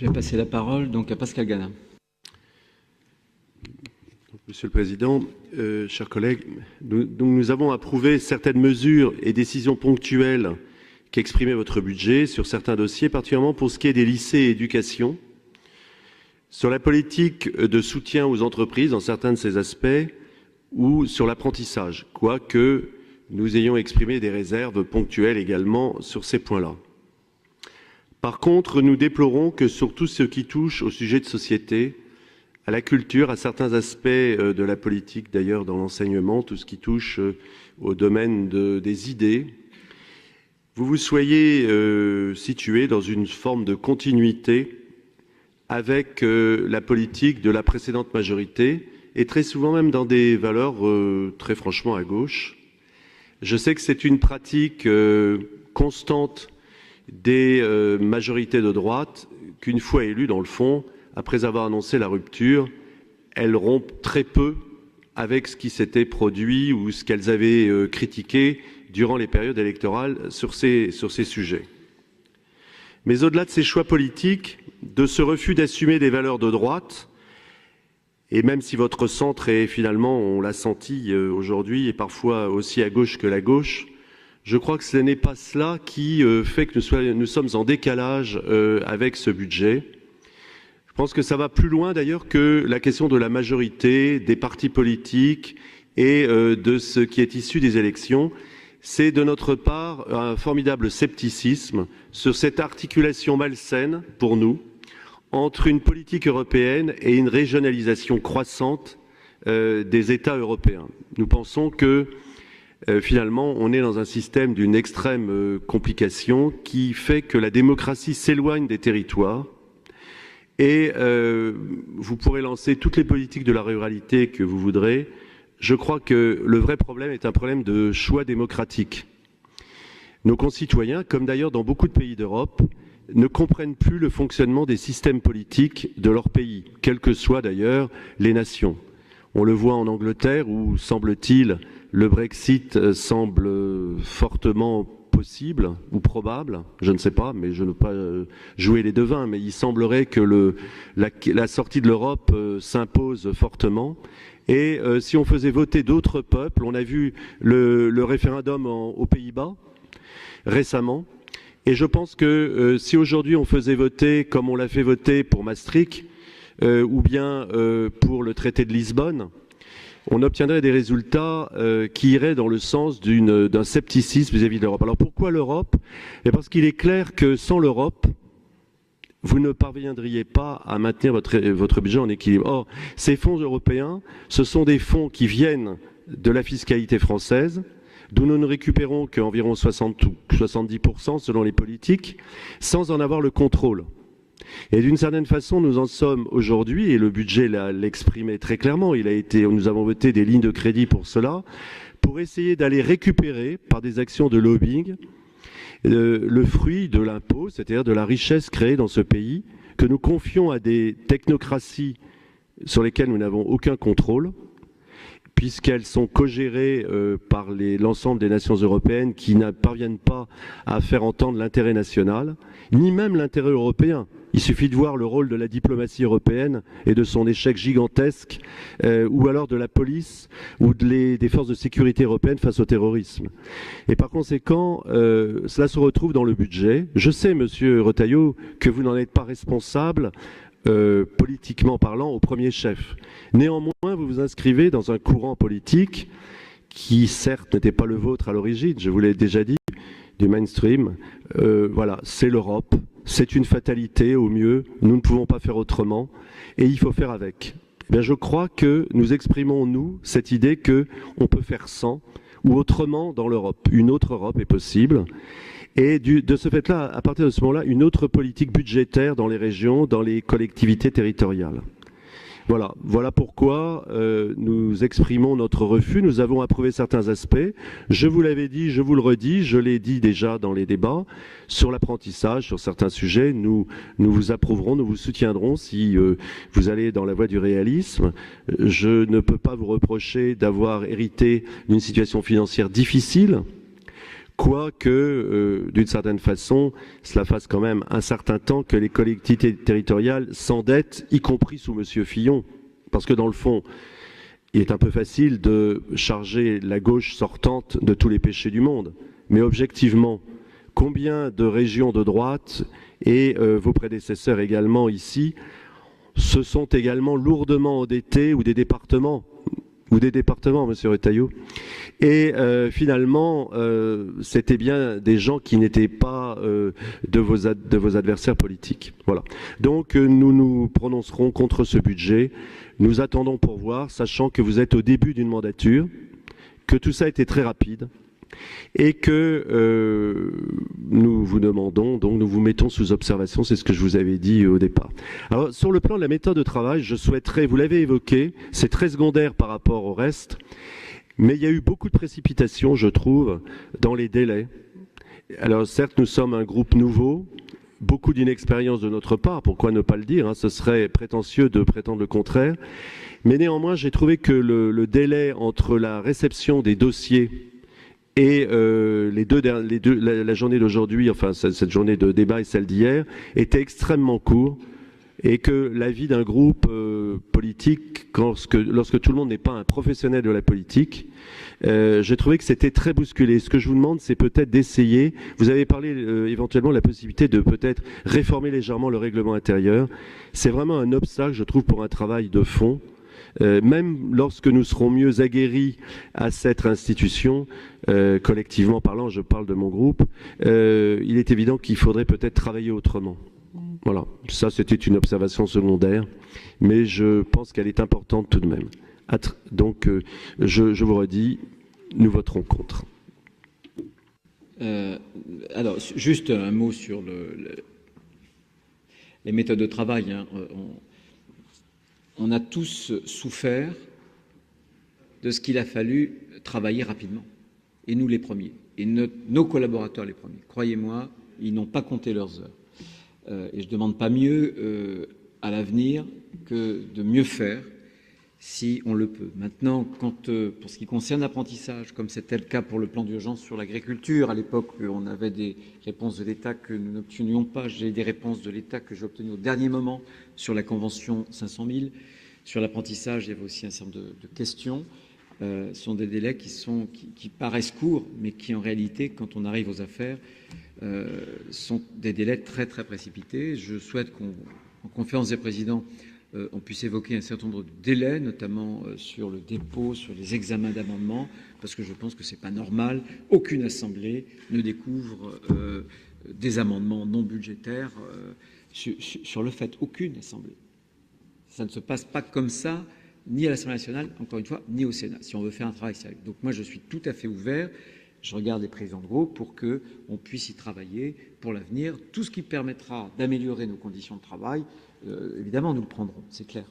Je vais passer la parole donc à Pascal Gana. Monsieur le Président, chers collègues, nous avons approuvé certaines mesures et décisions ponctuelles qu'exprimait votre budget sur certains dossiers, particulièrement pour ce qui est des lycées et éducation, sur la politique de soutien aux entreprises dans certains de ces aspects ou sur l'apprentissage, quoique nous ayons exprimé des réserves ponctuelles également sur ces points-là. Par contre, nous déplorons que sur tout ce qui touche au sujet de société, à la culture, à certains aspects de la politique, d'ailleurs dans l'enseignement, tout ce qui touche au domaine des idées, vous vous soyez situé dans une forme de continuité avec la politique de la précédente majorité et très souvent même dans des valeurs très franchement à gauche. Je sais que c'est une pratique constante des majorités de droite qu'une fois élues dans le fond, après avoir annoncé la rupture, elles rompent très peu avec ce qui s'était produit ou ce qu'elles avaient critiqué durant les périodes électorales sur ces sujets. Mais au-delà de ces choix politiques, de ce refus d'assumer des valeurs de droite, et même si votre centre est finalement, on l'a senti aujourd'hui, et parfois aussi à gauche que la gauche, je crois que ce n'est pas cela qui fait que nous sommes en décalage avec ce budget. Je pense que ça va plus loin d'ailleurs que la question de la majorité, des partis politiques et de ce qui est issu des élections. C'est de notre part un formidable scepticisme sur cette articulation malsaine pour nous entre une politique européenne et une régionalisation croissante des États européens. Nous pensons que finalement, on est dans un système d'une extrême complication qui fait que la démocratie s'éloigne des territoires et vous pourrez lancer toutes les politiques de la ruralité que vous voudrez. Je crois que le vrai problème est un problème de choix démocratique. Nos concitoyens, comme d'ailleurs dans beaucoup de pays d'Europe, ne comprennent plus le fonctionnement des systèmes politiques de leur pays, quelles que soient d'ailleurs les nations. On le voit en Angleterre où, semble-t-il, le Brexit semble fortement possible ou probable, je ne sais pas, mais je ne veux pas jouer les devins, mais il semblerait que la sortie de l'Europe s'impose fortement. Et si on faisait voter d'autres peuples, on a vu le référendum aux Pays-Bas récemment, et je pense que si aujourd'hui on faisait voter comme on l'a fait voter pour Maastricht, ou bien pour le traité de Lisbonne, on obtiendrait des résultats qui iraient dans le sens d'un scepticisme vis-à-vis de l'Europe. Alors pourquoi l'Europe ? Parce qu'il est clair que sans l'Europe, vous ne parviendriez pas à maintenir votre budget en équilibre. Or, ces fonds européens, ce sont des fonds qui viennent de la fiscalité française, d'où nous ne récupérons qu'environ 60 ou 70% selon les politiques, sans en avoir le contrôle. Et d'une certaine façon, nous en sommes aujourd'hui, et le budget l'exprimait très clairement, nous avons voté des lignes de crédit pour cela, pour essayer d'aller récupérer, par des actions de lobbying, le fruit de l'impôt, c'est-à-dire de la richesse créée dans ce pays, que nous confions à des technocraties sur lesquelles nous n'avons aucun contrôle, puisqu'elles sont co-gérées par l'ensemble des nations européennes qui ne parviennent pas à faire entendre l'intérêt national, ni même l'intérêt européen. Il suffit de voir le rôle de la diplomatie européenne et de son échec gigantesque, ou alors de la police ou des forces de sécurité européennes face au terrorisme. Et par conséquent, cela se retrouve dans le budget. Je sais, Monsieur Retailleau, que vous n'en êtes pas responsable, politiquement parlant, au premier chef. Néanmoins, vous vous inscrivez dans un courant politique qui, certes, n'était pas le vôtre à l'origine, je vous l'ai déjà dit, du mainstream. Voilà, c'est l'Europe, c'est une fatalité au mieux, nous ne pouvons pas faire autrement, et il faut faire avec. Eh bien, je crois que nous exprimons, nous, cette idée qu'on peut faire sans ou autrement dans l'Europe. Une autre Europe est possible. Et de ce fait-là, à partir de ce moment-là, une autre politique budgétaire dans les régions, dans les collectivités territoriales. Voilà pourquoi nous exprimons notre refus. Nous avons approuvé certains aspects. Je vous l'avais dit, je vous le redis, je l'ai dit déjà dans les débats. Sur l'apprentissage, sur certains sujets, nous vous approuverons, nous vous soutiendrons si vous allez dans la voie du réalisme. Je ne peux pas vous reprocher d'avoir hérité d'une situation financière difficile, quoique, d'une certaine façon, cela fasse quand même un certain temps que les collectivités territoriales s'endettent, y compris sous M. Fillon. Parce que dans le fond, il est un peu facile de charger la gauche sortante de tous les péchés du monde. Mais objectivement, combien de régions de droite et vos prédécesseurs également ici se sont également lourdement endettés, ou des départements, monsieur Retailleau. Et finalement, c'était bien des gens qui n'étaient pas de vos adversaires politiques. Voilà. Donc nous nous prononcerons contre ce budget. Nous attendons pour voir, sachant que vous êtes au début d'une mandature, que tout ça a été très rapide, et que nous vous demandons, donc nous vous mettons sous observation, c'est ce que je vous avais dit au départ. Alors sur le plan de la méthode de travail, je souhaiterais, vous l'avez évoqué, c'est très secondaire par rapport au reste, mais il y a eu beaucoup de précipitations, je trouve, dans les délais. Alors certes, nous sommes un groupe nouveau, beaucoup d'inexpérience de notre part, pourquoi ne pas le dire, hein, ce serait prétentieux de prétendre le contraire, mais néanmoins j'ai trouvé que le délai entre la réception des dossiers et la journée d'aujourd'hui, enfin cette journée de débat et celle d'hier, était extrêmement court, et que l'avis d'un groupe politique, lorsque tout le monde n'est pas un professionnel de la politique, j'ai trouvé que c'était très bousculé. Ce que je vous demande, c'est peut-être d'essayer, vous avez parlé éventuellement de la possibilité de peut-être réformer légèrement le règlement intérieur. C'est vraiment un obstacle, je trouve, pour un travail de fond. Même lorsque nous serons mieux aguerris à cette institution, collectivement parlant, je parle de mon groupe, il est évident qu'il faudrait peut-être travailler autrement. Voilà, ça c'était une observation secondaire, mais je pense qu'elle est importante tout de même. Donc je vous redis, nous voterons contre. Alors, juste un mot sur les méthodes de travail. Hein. On a tous souffert de ce qu'il a fallu travailler rapidement, et nous les premiers, et nos collaborateurs les premiers. Croyez-moi, ils n'ont pas compté leurs heures. Et je ne demande pas mieux à l'avenir que de mieux faire si on le peut. Maintenant, pour ce qui concerne l'apprentissage, comme c'était le cas pour le plan d'urgence sur l'agriculture, à l'époque, on avait des réponses de l'État que nous n'obtenions pas. J'ai des réponses de l'État que j'ai obtenues au dernier moment sur la convention 500 000. Sur l'apprentissage, il y avait aussi un certain nombre de questions. Ce sont des délais qui paraissent courts, mais qui, en réalité, quand on arrive aux affaires, sont des délais très, très précipités. Je souhaite qu'en conférence des présidents, on puisse évoquer un certain nombre de délais, notamment sur le dépôt, sur les examens d'amendements, parce que je pense que ce n'est pas normal. Aucune assemblée ne découvre des amendements non budgétaires sur le fait. Aucune assemblée. Ça ne se passe pas comme ça, ni à l'Assemblée nationale, encore une fois, ni au Sénat, si on veut faire un travail sérieux. Donc moi, je suis tout à fait ouvert. Je regarde les présidents de groupe pour qu'on puisse y travailler pour l'avenir. Tout ce qui permettra d'améliorer nos conditions de travail, évidemment, nous le prendrons, c'est clair.